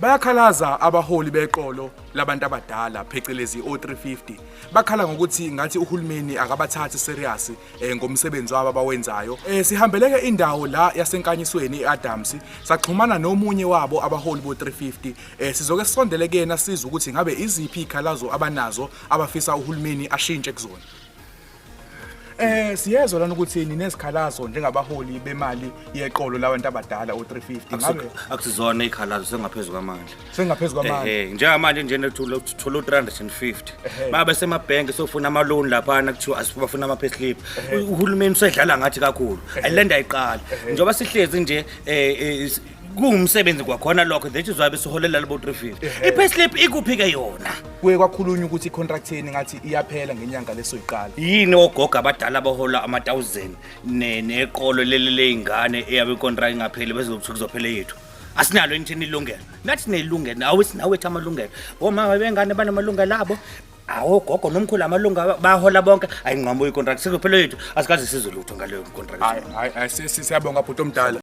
Bayakhalaza abaholi beqolo labantu abadala phecelezi R350 bakhala ngokuthi ngathi uhulumeni akabathathi serious ngomsebenzi wabo abawenzayo. Sihambeleke indawo la yasenkanyisweni eAdams saxhumana nomunye wabo abaholi bo350 sizoke sisondele kuyena siza ukuthi ngabe iziphi ikhalazo abanazo abafisa uhulumeni ashintshe kuzona. Siyezwa lana ukuthi ninesikhalazo njengabaholi bemali yeqolo labantu abadala o350 ngabe akusizona ikhalazo sengaphezulu kwamandla. Sengaphezulu kwamandla. Njengamanje nje nethola u350. Babe semabhenki sofuna ama loan lapha kuthiwa asifuna ama payslip. Uhulumeni usedlala ngathi kakhulu. Ayilenda ayiqala. Njoba sihlezi nje kuumsebenzi kwakhona lokho that izwabe siholela labo 350 ipayslip ikuphi ke yona kuye kwakhulunywa ukuthi icontract yeni ngathi iyaphela ngenyanga lesoyiqala yini ogoga abadala abahola ama 1000 neqolo lele ingane eyabe icontract ingapheli bese kuzophela yethu asinalo inthini ilungelo nathi nelungelo nawe sinawethu amalungelo oma bengane banamalungelo labo awo gogo nomkhulu amalunga bahola bonke ayinqambo icontract sizophela yethu asikaze sizolutho ngaleyo contract hayi siyabonga bhuti omdala.